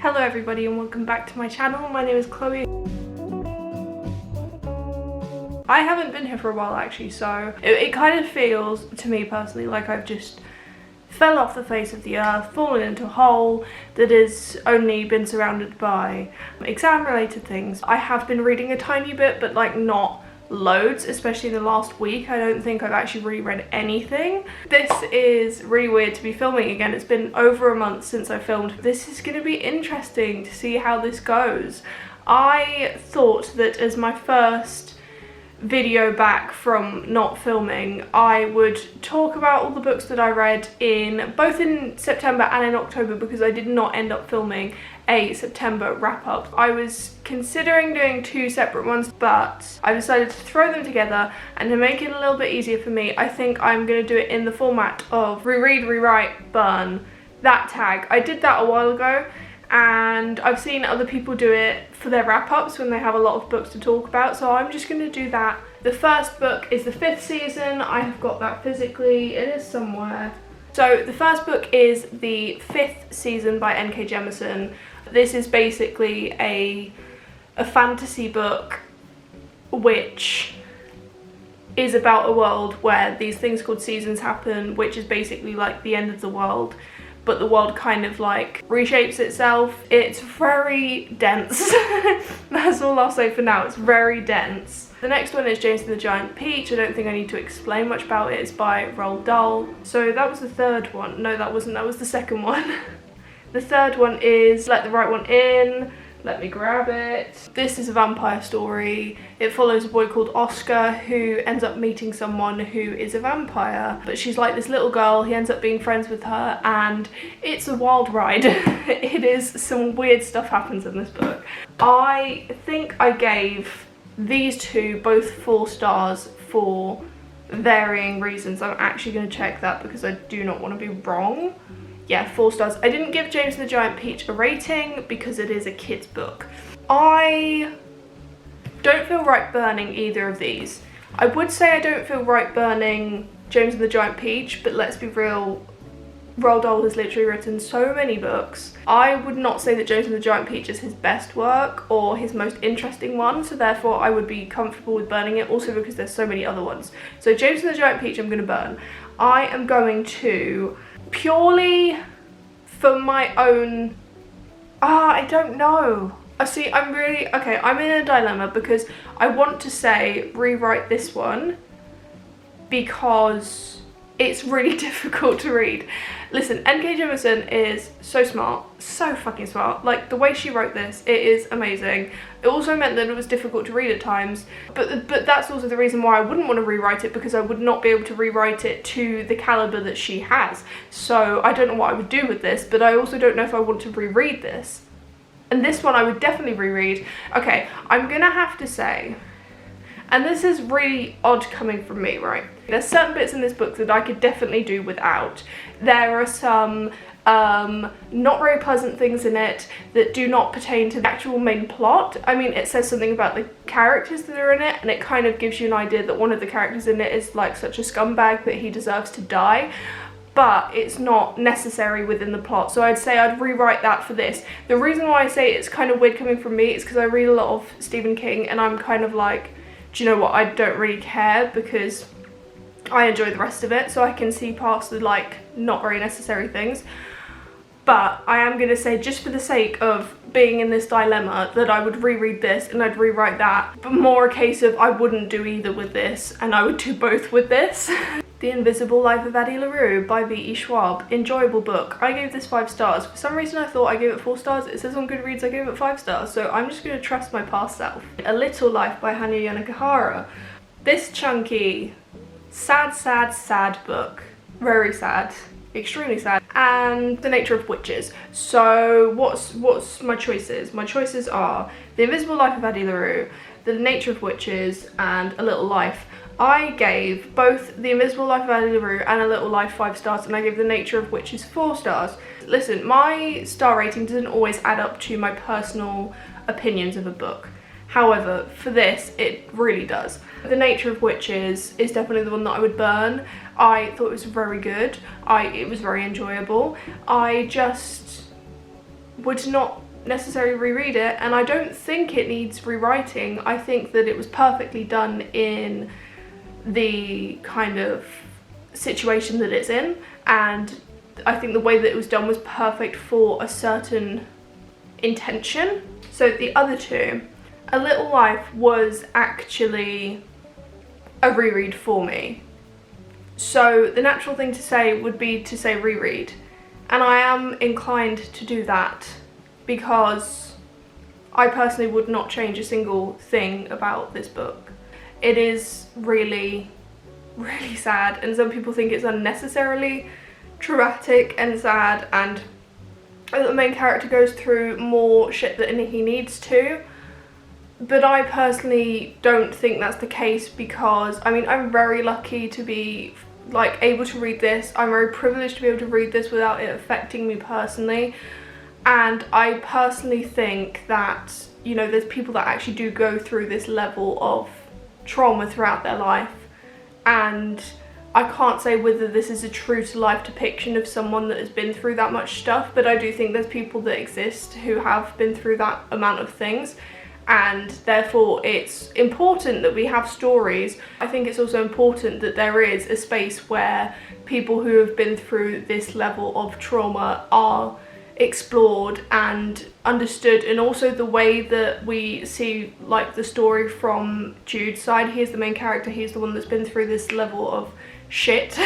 Hello everybody and welcome back to my channel. My name is Chloe. I haven't been here for a while actually, so it kind of feels to me personally like I've just fell off the face of the earth, fallen into a hole that has only been surrounded by exam related things. I have been reading a tiny bit, but like not loads, especially in the last week. I don't think I've actually really read anything. This is really weird to be filming again. It's been over a month since I filmed. This is going to be interesting to see how this goes. I thought that as my first video back from not filming, I would talk about all the books that I read in both in September and in October, because I did not end up filming a September wrap-up. I was considering doing two separate ones, but I decided to throw them together, and to make it a little bit easier for me, I think I'm going to do it in the format of reread, rewrite, burn, that tag. I did that a while ago, and I've seen other people do it for their wrap-ups when they have a lot of books to talk about, so I'm just going to do that. The first book is the 5th season. I have got that physically, it is somewhere. So the first book is the 5th season by N.K. Jemisin. This is basically a fantasy book which is about a world where these things called seasons happen, which is basically like the end of the world, but the world kind of like reshapes itself. It's very dense. That's all I'll say for now. It's very dense. The next one is James and the Giant Peach. I don't think I need to explain much about it. It's by Roald Dahl. So that was the third one. No, that wasn't. That was the second one. The third one is Let the Right One In. Let me grab it. This is a vampire story. It follows a boy called Oscar who ends up meeting someone who is a vampire, but she's like this little girl. He ends up being friends with her, and it's a wild ride. It is, some weird stuff happens in this book. I think I gave these two both 4 stars for varying reasons. I'm actually going to check that because I do not want to be wrong. Yeah, 4 stars. I didn't give James and the Giant Peach a rating because it is a kid's book. I don't feel right burning either of these. I would say I don't feel right burning James and the Giant Peach, but let's be real, Roald Dahl has literally written so many books. I would not say that James and the Giant Peach is his best work or his most interesting one, so therefore I would be comfortable with burning it, also because there's so many other ones. So James and the Giant Peach I'm going to burn. I am going to, purely for my own, I don't know. See, I'm really, okay, I'm in a dilemma because I want to say rewrite this one because it's really difficult to read. Listen, N.K. Jemisin is so smart, so fucking smart. Like, the way she wrote this, it is amazing. It also meant that it was difficult to read at times, but that's also the reason why I wouldn't want to rewrite it, because I would not be able to rewrite it to the caliber that she has. So I don't know what I would do with this, but I also don't know if I want to reread this. And this one I would definitely reread. Okay, I'm gonna have to say, and this is really odd coming from me, right? There's certain bits in this book that I could definitely do without. There are some not very pleasant things in it that do not pertain to the actual main plot. I mean, it says something about the characters that are in it, and it kind of gives you an idea that one of the characters in it is like such a scumbag that he deserves to die. But it's not necessary within the plot, so I'd say I'd rewrite that for this. The reason why I say it's kind of weird coming from me is because I read a lot of Stephen King, and I'm kind of like, do you know what, I don't really care because I enjoy the rest of it, so I can see past the like not very necessary things. But I am going to say, just for the sake of being in this dilemma, that I would reread this and I'd rewrite that, but more a case of I wouldn't do either with this and I would do both with this. The Invisible Life of Addie LaRue by V.E. Schwab. Enjoyable book. I gave this 5 stars. For some reason I thought I gave it 4 stars. It says on Goodreads I gave it 5 stars, so I'm just going to trust my past self. A Little Life by Hanya Yanagihara. This chunky, sad book. Very sad. Extremely sad. And The Nature of Witches. So what's my choices? My choices are The Invisible Life of Addie LaRue, The Nature of Witches, and A Little Life. I gave both The Invisible Life of Addie LaRue and A Little Life 5 stars, and I gave The Nature of Witches 4 stars. Listen, my star rating doesn't always add up to my personal opinions of a book. However, for this, it really does. The Nature of Witches is definitely the one that I would burn. I thought it was very good. It was very enjoyable. I just would not necessarily reread it, and I don't think it needs rewriting. I think that it was perfectly done in the kind of situation that it's in, and I think the way that it was done was perfect for a certain intention. So the other two, A Little Life was actually a reread for me. So the natural thing to say would be to say reread, and I am inclined to do that because I personally would not change a single thing about this book. It is really, really sad, and some people think it's unnecessarily traumatic and sad, and the main character goes through more shit than he needs to. But I personally don't think that's the case, because I mean, I'm very lucky to be like able to read this. I'm very privileged to be able to read this without it affecting me personally, and I personally think that, you know, there's people that actually do go through this level of trauma throughout their life, and I can't say whether this is a true to life depiction of someone that has been through that much stuff, but I do think there's people that exist who have been through that amount of things, and therefore it's important that we have stories. I think it's also important that there is a space where people who have been through this level of trauma are explored and understood, and also the way that we see like the story from Jude's side. He's the main character, he's the one that's been through this level of shit.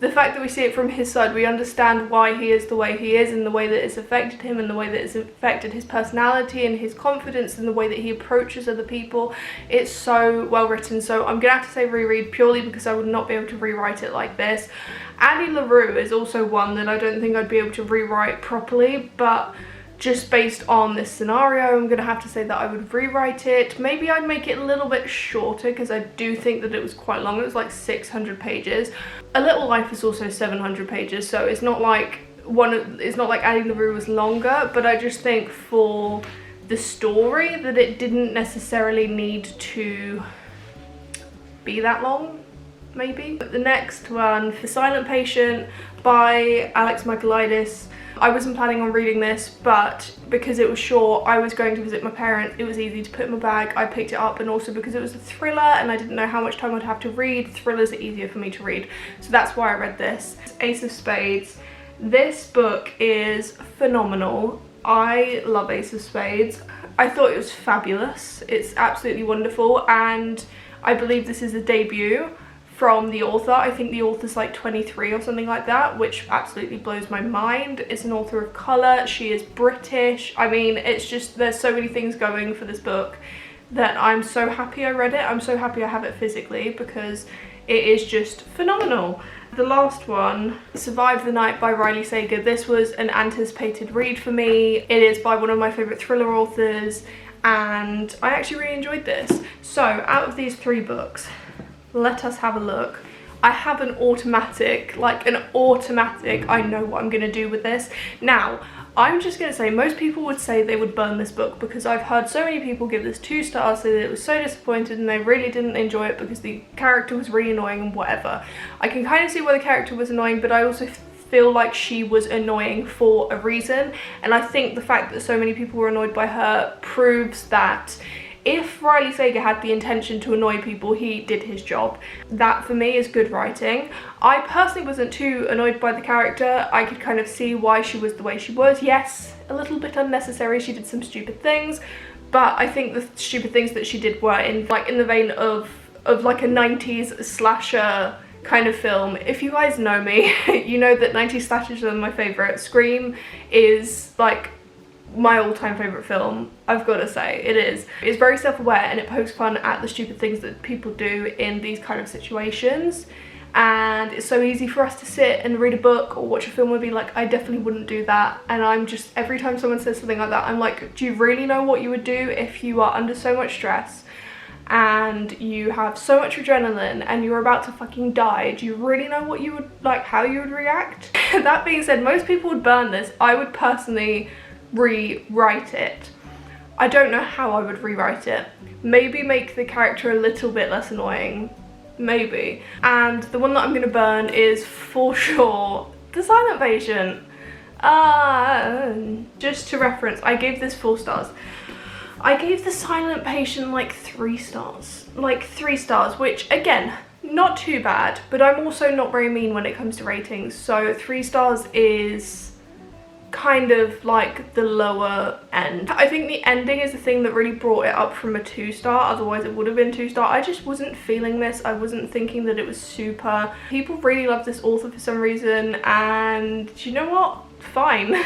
The fact that we see it from his side, we understand why he is the way he is, and the way that it's affected him, and the way that it's affected his personality and his confidence, and the way that he approaches other people. It's so well written. So I'm gonna have to say reread, purely because I would not be able to rewrite it like this. Annie LaRue is also one that I don't think I'd be able to rewrite properly, but just based on this scenario, I'm gonna have to say that I would rewrite it. Maybe I'd make it a little bit shorter, because I do think that it was quite long. It was like 600 pages. A Little Life is also 700 pages, so it's not like Annie LaRue was longer, but I just think for the story that it didn't necessarily need to be that long, maybe. The next one, The Silent Patient by Alex Michaelides. I wasn't planning on reading this, but because it was short, I was going to visit my parents, it was easy to put in my bag, I picked it up, and also because it was a thriller and I didn't know how much time I'd have to read, thrillers are easier for me to read, so that's why I read this. Ace of Spades. This book is phenomenal. I love Ace of Spades. I thought it was fabulous. It's absolutely wonderful, and I believe this is a debut from the author. I think the author's like 23 or something like that, which absolutely blows my mind. It's an author of colour, she is British. I mean, it's just, there's so many things going for this book that I'm so happy I read it. I'm so happy I have it physically, because it is just phenomenal. The last one, Survive the Night by Riley Sager. This was an anticipated read for me. It is by one of my favourite thriller authors, and I actually really enjoyed this. So out of these three books, let us have a look. I have an automatic, I know what I'm gonna do with this. Now, I'm just gonna say, most people would say they would burn this book, because I've heard so many people give this 2 stars, say that it was so disappointed and they really didn't enjoy it because the character was really annoying and whatever. I can kind of see why the character was annoying, but I also feel like she was annoying for a reason, and I think the fact that so many people were annoyed by her proves that if Riley Sager had the intention to annoy people, he did his job. That for me is good writing. I personally wasn't too annoyed by the character. I could kind of see why she was the way she was. Yes, a little bit unnecessary, she did some stupid things, but I think the stupid things that she did were in the vein of like a 90s slasher kind of film. If you guys know me, you know that 90s slashers are my favourite. Scream is like my all-time favourite film, I've got to say. It is. It's very self-aware, and it pokes fun at the stupid things that people do in these kind of situations, and it's so easy for us to sit and read a book or watch a film and be like, I definitely wouldn't do that. And I'm just, every time someone says something like that, I'm like, do you really know what you would do if you are under so much stress and you have so much adrenaline and you're about to fucking die? Do you really know what you would, like, how you would react? That being said, most people would burn this. I would personally rewrite it. I don't know how I would rewrite it. Maybe make the character a little bit less annoying, maybe. And the one that I'm gonna burn is for sure The Silent Patient. Just to reference, I gave this 4 stars. I gave The Silent Patient like 3 stars. Like 3 stars, which again, not too bad, but I'm also not very mean when it comes to ratings. So 3 stars is kind of like the lower end. I think the ending is the thing that really brought it up from a 2 star, otherwise it would have been 2 star. I just wasn't feeling this. I wasn't thinking that it was super. People really love this author for some reason, and you know what? Fine.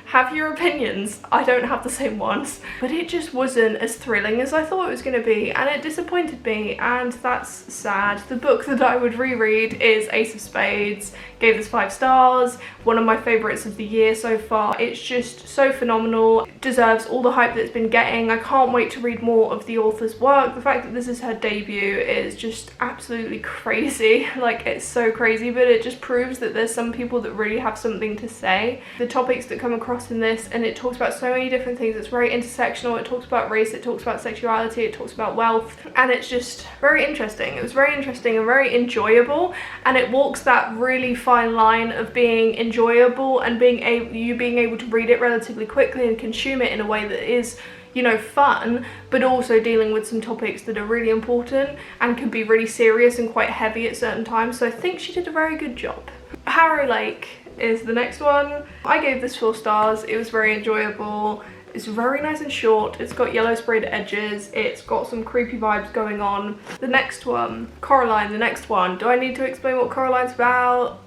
Have your opinions. I don't have the same ones. But it just wasn't as thrilling as I thought it was going to be, and it disappointed me, and that's sad. The book that I would reread is Ace of Spades. Gave this 5 stars. One of my favourites of the year so far. It's just so phenomenal. It deserves all the hype that it's been getting. I can't wait to read more of the author's work. The fact that this is her debut is just absolutely crazy. Like, it's so crazy, but it just proves that there's some people that really have something to say. The topics that come across in this, and it talks about so many different things. It's very intersectional. It talks about race, it talks about sexuality, it talks about wealth, and it's just very interesting. It was very interesting and very enjoyable, and it walks that really fine line of being enjoyable and being able to read it relatively quickly and consume it in a way that is, you know, fun, but also dealing with some topics that are really important and can be really serious and quite heavy at certain times. So I think she did a very good job. Harrow Lake is the next one. I gave this 4 stars. It was very enjoyable. It's very nice and short. It's got yellow sprayed edges. It's got some creepy vibes going on. The next one, Coraline, the next one. Do I need to explain what Coraline's about?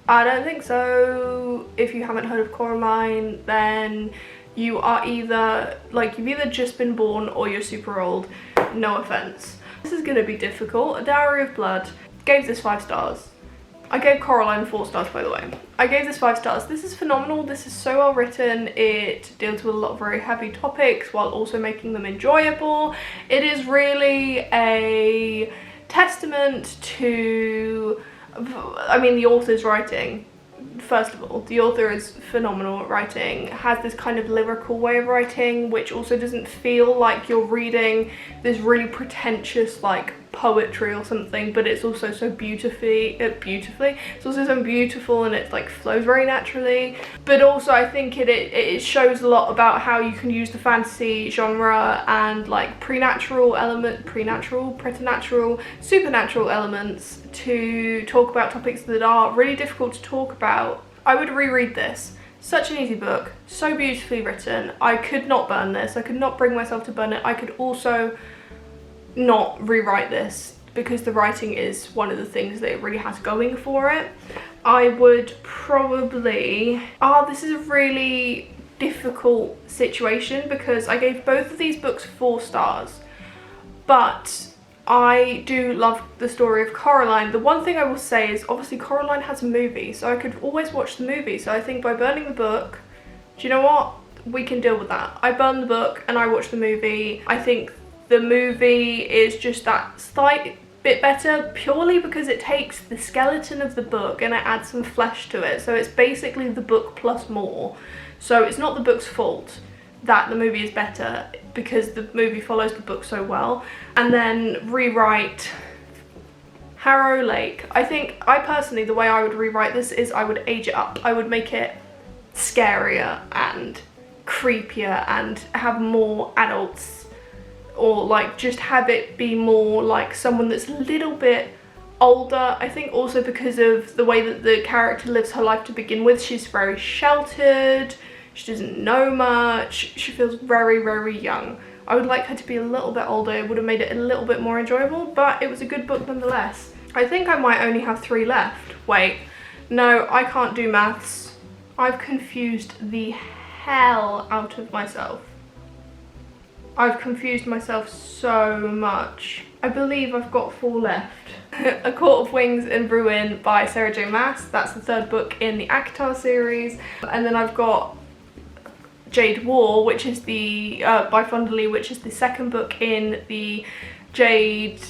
I don't think so. If you haven't heard of Coraline, then you are either, like, you've either just been born or you're super old. No offense. This is gonna be difficult. A Dowry of Blood. Gave this 5 stars. I gave Coraline 4 stars, by the way. I gave this 5 stars. This is phenomenal. This is so well written. It deals with a lot of very heavy topics while also making them enjoyable. It is really a testament to, I mean, the author's writing. First of all, the author is phenomenal at writing, has this kind of lyrical way of writing, which also doesn't feel like you're reading this really pretentious like poetry or something, but it's also so it's also so beautiful, and it like flows very naturally. But also I think it shows a lot about how you can use the fantasy genre and like preternatural, supernatural elements to talk about topics that are really difficult to talk about. I would reread this. Such an easy book, so beautifully written. I could not burn this. I could not bring myself to burn it. I could also not rewrite this because the writing is one of the things that it really has going for it. I would probably, this is a really difficult situation because I gave both of these books 4 stars, but I do love the story of Coraline. The one thing I will say is obviously Coraline has a movie, so I could always watch the movie. So I think by burning the book, do you know what? We can deal with that. I burned the book and I watched the movie. I think the movie is just that slight bit better purely because it takes the skeleton of the book and it adds some flesh to it. So it's basically the book plus more. So it's not the book's fault that the movie is better because the movie follows the book so well. And then rewrite Harrow Lake. I personally, the way I would rewrite this is I would age it up. I would make it scarier and creepier and have more adults, or like just have it be more like someone that's a little bit older. I think also because of the way that the character lives her life to begin with, she's very sheltered, she doesn't know much, she feels very, very young. I would like her to be a little bit older. It would have made it a little bit more enjoyable, but it was a good book nonetheless. I think I might only have 3 left. Wait, no, I can't do maths. I've confused the hell out of myself. I've confused myself so much. I believe I've got 4 left. A Court of Wings and Ruin by Sarah J Maas. That's the 3rd book in the ACOTAR series. And then I've got Jade War, which is the by Fonda Lee, which is the 2nd book in the Jade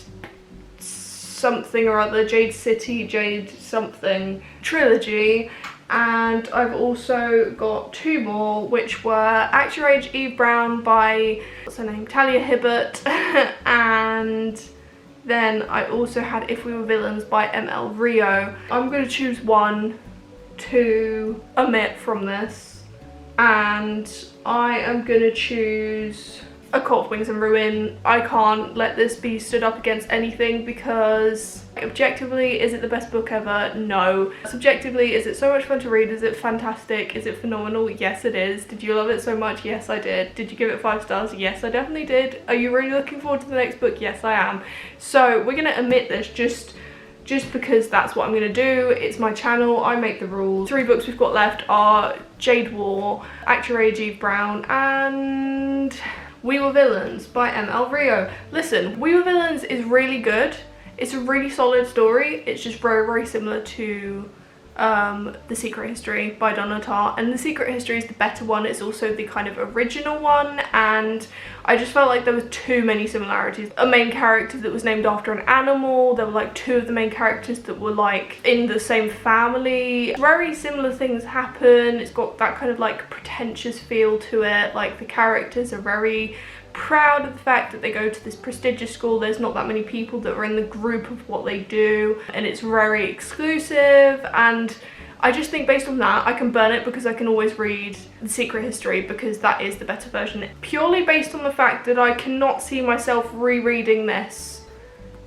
something or other, Jade City, Jade something trilogy. And I've also got 2 more, which were Act Your Age Eve Brown by, what's her name, Talia Hibbert, and then I also had If We Were Villains by ML Rio. I'm going to choose one to omit from this, and I am gonna choose A Court of Wings and Ruin. I can't let this be stood up against anything because objectively, is it the best book ever? No. Subjectively, is it so much fun to read? Is it fantastic? Is it phenomenal? Yes, it is. Did you love it so much? Yes, I did. Did you give it 5 stars? Yes, I definitely did. Are you really looking forward to the next book? Yes, I am. So we're gonna omit this just because that's what I'm gonna do. It's my channel, I make the rules. 3 books we've got left are Jade War, Act Your Age, Eve Brown, and We Were Villains by M.L. Rio. Listen, We Were Villains is really good. It's a really solid story. It's just very, very similar to The Secret History by Donna Tartt, and The Secret History is the better one. It's also the kind of original one, and I just felt like there was too many similarities. A main character that was named after an animal. There were like 2 of the main characters that were like in the same family. Very similar things happen. It's got that kind of like pretentious feel to it. Like the characters are very proud of the fact that they go to this prestigious school. There's not that many people that are in the group of what they do, and it's very exclusive, and I just think based on that I can burn it because I can always read The Secret History because that is the better version. Purely based on the fact that I cannot see myself rereading this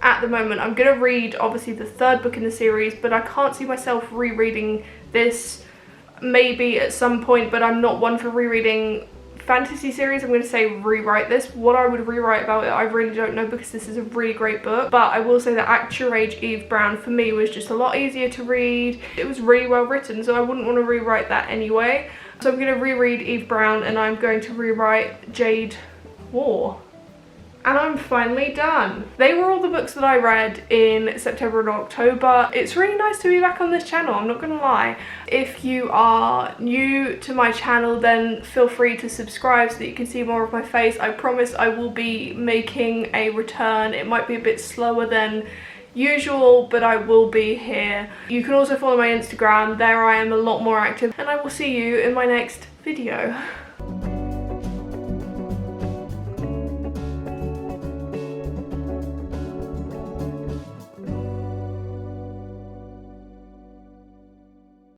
at the moment. I'm gonna read obviously the 3rd book in the series, but I can't see myself rereading this. Maybe at some point, but I'm not one for rereading fantasy series. I'm going to say rewrite this. What I would rewrite about it, I really don't know, because this is a really great book. But I will say that Act Your Age, Eve Brown for me was just a lot easier to read. It was really well written, so I wouldn't want to rewrite that anyway. So I'm going to reread Eve Brown, and I'm going to rewrite Jade War. And I'm finally done. They were all the books that I read in September and October. It's really nice to be back on this channel, I'm not gonna lie. If you are new to my channel, then feel free to subscribe so that you can see more of my face. I promise I will be making a return. It might be a bit slower than usual, but I will be here. You can also follow my Instagram. There I am a lot more active, and I will see you in my next video.